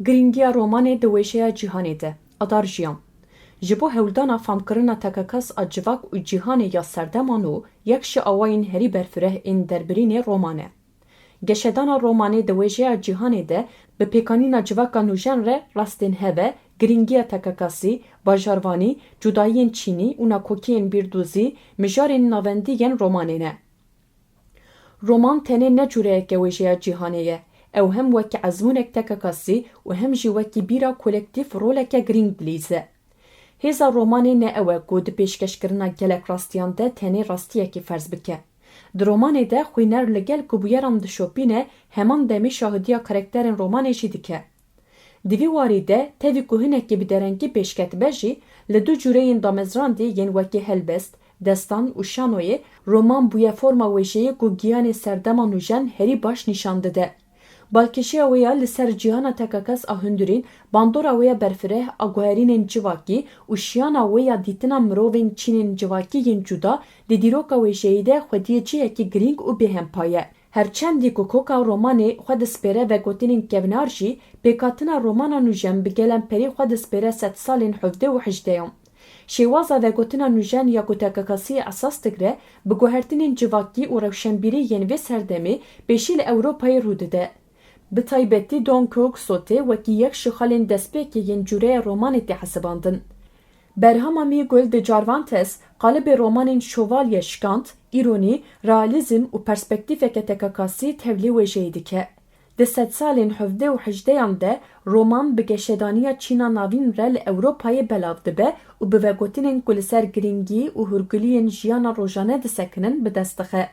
Girîngiya romanê di wêjeya cîhanê de, adar jiyan. Ji bo hewldana famkirina takekes a civak û cîhanê ya serdeman û yek ji awayên herî berfireh ên derbirînê roman e. Geşedana romanê di wêjeya cîhanê de bi pêkanîna civaka nûjen re rastên heve, girîngiya takekesî, bajarvanî, cudayiyên çînî û nakokiyên bîrdûzî mijarên navendî yên romanê ne. Roman tenê ne çîrokeke wêjeya cîhanê ye. Ew hem wekî ezmûnek takekesî û hem jî wekî bîra kolektîv roleke girîng dilîze. Hêza romanê ne ew e ku di pêşkêşkirina gelek rastiyan de tenê rastiyekî ferz bike. Di romanê de xwîner li gel kubûyeran dişopîne heman demê şahidiya karakterên romanê jî dike. Di vî warî de tevî ku hinekî bi derengî pêşketibe jî li du cûreyên damezrandî yên wekî helbest, destan û şanoyê roman bûye forma wêjeyê ku giyanê serdeman û jen herî baş nîşan dide. Balkêşiya wê ya li ser cîhana takekes a hundirîn, bandora wê ya berfireh a guherînên civakî û şiyana wê ya dîtina mirovên çînên civakî yên cuda di dîroka wêjeyê de xwediyeciyekî girîng û bêhempa ye. Herçendî ku koka romanê xwe dispêre vegotinên kevnar jî, pêkhatina romana nûjen bi gelemperî xwe dispêre sed salên hevdê û hejdeyan. Şêwaza vegotina nûjen ya ku takekesî esas digre, bi guhertinên civakî û rewşenbîrî yên vê serdemê pêşî li Ewropayê rû dide. Bi taybetî Don Quixote wekî yek ji xalên destpêkê yên cûreya romanê tê hesibandin. Berhama Miguel de Cervantes qalibê romanên şovalye şikand, îronî, realîzm û perspektîfeke takekesî tevlî wêjeyê dike. Di sed salên hevdê û hejdeyan de roman bi geşedaniya Çîna navîn re li Ewropayê belav dibe û bi vegotinên ku li ser girîngî û hûrgiliyên jiyana rojane disekinin bi dest dixe.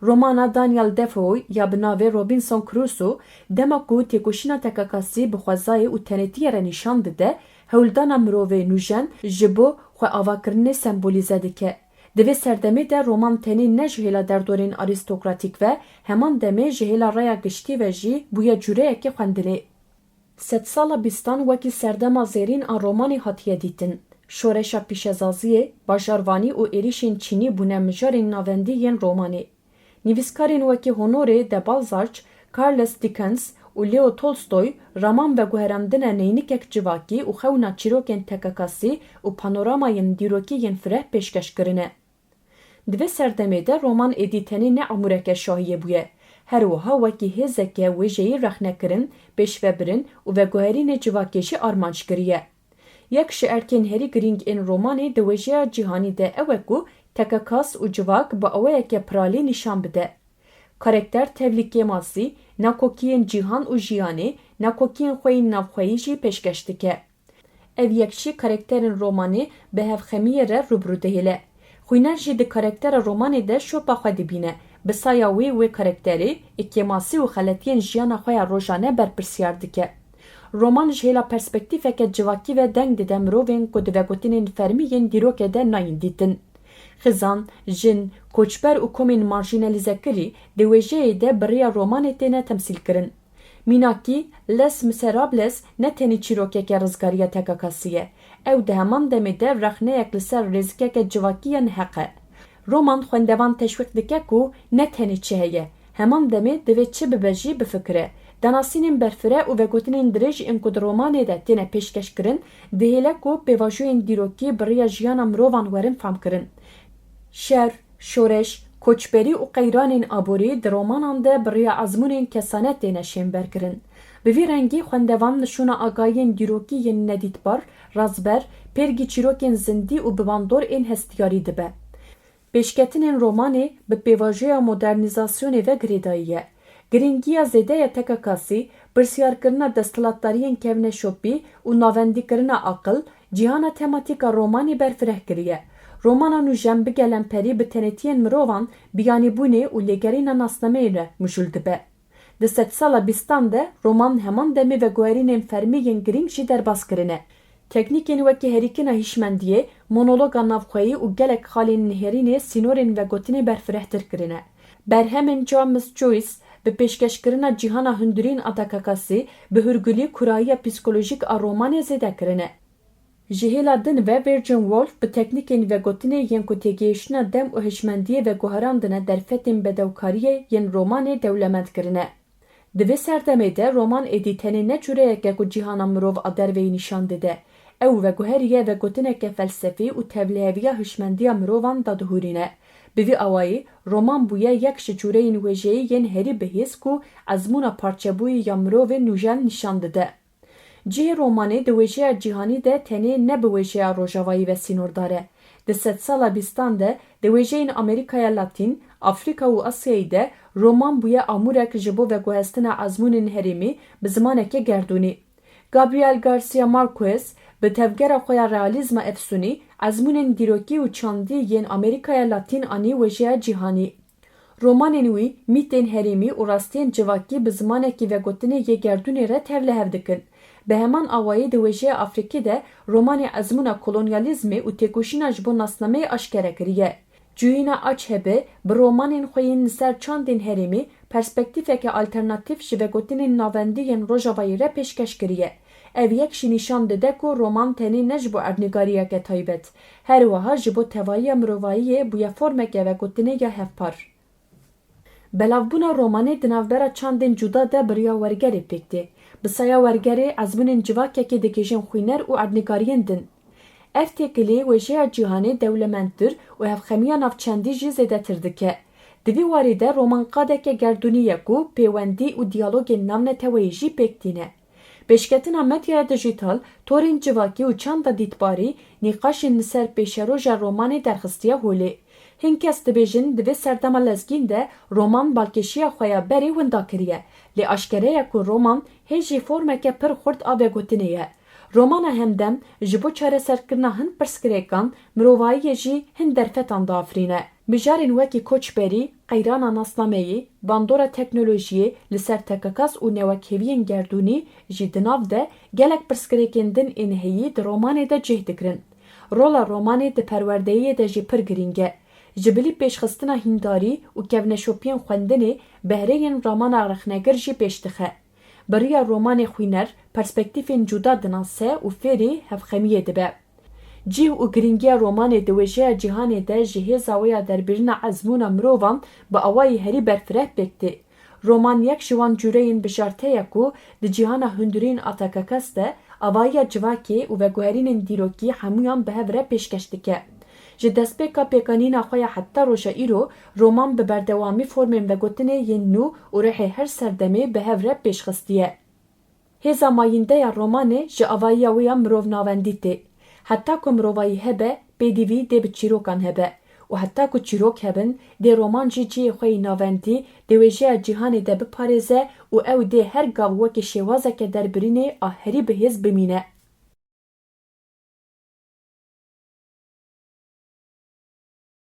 Romana Daniel Defoe ya bi navê Robinson Crusoe dema ku têkoşîna takekesî bi xwezayê û tenêtiyê re nîşan dide, hewldana mirovê nûjen ji bo xwe avakirinê sembolîze dike. Di vê serdemê de roman tenê ne ji hêla derdorên arîstokratîk ve heman demê ji hêla raya giştî ve jî bûye cûreyekê xwendirê. Sed sala bîstan wekî serdema zêrîn a romanê hatiye dîtin. Şoreşa pîşezaziyê, bajarvanî û êrişên çînî bûne mijarên navendî yên romanê. Nivîskarên wekî Honoré de Balzac, Charles Dickens û Leo Tolstoy raman ve guherandina neynikek civakî û xewna çîrokên takekesî û panoramayên dîrokê yên fireh pêşkêşkirine. Di vê serdemê de roman êdî tenê ne amûreke şahiyê bûye. Her wiha wekî hêzeke wêjeyê rexnekirin, pêşvebirin û veguherînê civakê jî armanc kiriye. Yek ji erkên herî girîng ên romanê di wêjeya cîhanî de ew e ku takekes û civak bi awayeke piralî nîşan bide. Karakter tevlî kemasî, nakokiyên cîhan û jiyanê, nakokiyên xwe yên navxweyî jî pêşkêş dike. Ev yekşî karakterên romanê bi hevxemiyê re rûbirû dihêle. Xwîner jî di karaktera romanê de şopa xwe dibîne. Bi saya wê karakterê, kemasî û xeletiyên jiyana xwe ya rojane berpirsiyar dike. Roman ji hêla perspektîfeke civakî ve deng dide mirovên ku di vegotinên fermî yên dîrokê de nayên dîtin. Xizan, jin, koçber û komên marjînalîzekirî di wêjeyê de bi riya romanê têne temsîlkirin. Mînakî, les Misérables ne tenê çîrokeke rizgariya takekesî ye. Ew di heman demê de rexneyek li ser rêzikeke civakî yên heqe. Roman xwendevan teşwîq dike ku ne tenê çi heye, heman demê divê çi bibe jî bifikire. Danasînên berfireh û vegotinên dirêj yên ku di romanê de têne pêşkêşkirin, dihêle ku pêvajoyên dîrokî bi riya jiyana mirovan werin famkirin. Şer, şoreş, koçberî û qeyranên aborî di romanan de bi riya ezmûnên kesane têne şênberkirin. Bi vî rengî xwendevan nişûna agahiyên dîrokî yên nedîtbar, razber, pêrgî çîrokên zindî û bi bandor ên hestiyarî dibe. Pêşketinên romanê bi pêvajoya modernîzasyonê ve girêdayî ye. Girîngiya zêdeya takekesî, pirsyarkirina desthilatdariyên kevneşopî û navendîkirina aqil, cîhana tematîka romanê berfireh kiriye. Romana nûjen bi gelemperî bi tenêtiyên mirovan, biyanîbûnê û lêgerîna nasnameyê re mijûl dibe. Di sed sala bîstan de roman heman demê veguherînên fermî yên girîng jî derbas kirine. Teknîkên wekî herîkina hîşmendiyê, monologa navxweyî û gelek xalên nihêrînê sînorên vegotinê berfirehtir kirine. Berhemên James Joyce bi pêşkêşkirina cîhana hundirîn a takekesî bi hûrgilî kurayiya psikolojîk a romanê zêde kirine. Ji hêla din ve Virgin Woolf bi teknîkên vegotinê yên ku têgihiştina dem û hişmendiyê veguherandine derfetên bedewkariyê yên romanê dewlemend kirine. Di vê serdemê de roman êdî tenê ne çûreyeke ku cîhana mirov a derveyî nîşan dide. Ew veguheriye vegotineke felsefî û tevliheviya hişmendiya mirovan da dihûrîne. Bi vî awayî roman bûye yek ji çûreyên wêjeyî yên herî bihîz ku ezmûna parçebûyî ya mirovê nûjen nîşan dide. Cihê romanê di wêjeya cîhanî de tenê ne bi wêjeya rojavayî ve sînordar e. Di sedsala bîstan de di wêjeyên Amerîkaya Latîn, Afrika û Asyayê de roman bûye amûrek ji bo veguhestina ezmûnên herêmî bi zimanekê gerdûnî. Gabriel Garcia Marquez bi tevgera xwe ya realîzma efsunî ezmûnên dîrokê û çandî yên Amerîkaya Latîn anî wêjeya cîhanî. Romanên wî mîtên herêmî û rastiyên civakî bi zimanekî vegotinê yê gerdûnê re tevlihev dikin. Bi heman awayî di wêjeya Afrikê de romanê ezmûna kolonyalîzmê û têkoşîna ji bo nasnameyê aşkere kiriye. Cûyîna aç hebe bi romanên xwe yên li ser çandên herêmî perspektîfeke alternatîv ji vegotinên navendî yên Rojavayê re pêşkeş kiriye. Ev yek jî nîşan dide ku roman tenê ne ji bo erdnîgariyeke taybet. Her wiha ji bo tevahiya mirovayiyê bûye formeke vegotinê ya hevpar. Belavbûna romanê di navbera çandên cuda de bi riya wergerê pêk tê. Bi saya wergerê ezmûnên civakekê dikêjin xwîner û erdnîgariyên din. Ev têkilî wêjeya cîhanê dewlemendtir û hevxemiya navçendî jî zêdetir dike. Di vî warî de roman qadeke gerdûnî ye ku pêwendî û diyalogên navneteweyî jî pêk tîne. Pêşketina medyaya dijîtal, torên civakî û çanda dîtbarî nîqaşên li ser pêşeroja romanê derxistiye holê. Hin kes dibêjin di vê serdema lezgîn de roman balkêşiya xwe ya berê winda kiriye. Lê aşkere ye ku roman hê jî formeke pir xurt a vegotinê ye. Romana hemdem ji bo çareserkirina hin pirsgirêkan mirovayiyê jî hin derfetan diafirîne. Mijarên wekî koçberî, qeyrana nasnameyî, bandora teknolojiyê li ser takekesî û newekheviyên gerdûnî jî di nav de gelek pirsgirêkên din ên heyî di romanê de cih dikirin. Rola romanê di perwerdeyiyê de jî pir girîng e. Ji bilî pêşxistina hîndarî û kevneşopiyên xwendinê behreyên romana rexneyek jî pêş dixe. Bi riya romanê xwîner perspektîfên cuda dinase û fêrî hevxemiyê dibe. Cih û girîngiya romanê di wêjeya cîhanê de ji hêza wê ya derbirîna ezmûna mirovan bi awayî herî berfireh pêk tê. Roman yek ji wan cûreyên bijartê ye ku di cîhana hundirîn a takekesî de avayiya civakê û veguherînên dîrokî hemûyan bi hev re pêşkeş dike. Ji destpêka pêkanîna xwe ya heta roja îro, roman bi berdewamî formên vegotinê yên nû û rihê her serdemê bi hev re pêşxistiye. Hêza mayîndeya romanê ji avayiya wê ya mirov navendî tê. Heta ku mirovayî hebe, pêdivî dê bi çîrokan hebe. û heta ku çîrok hebin, dê roman jî cihê xwe yê navendî di wêjeya cîhanê de biparêze û ew dê her gav wekî şêwazeke derbirînê a herî bihêz bimîne.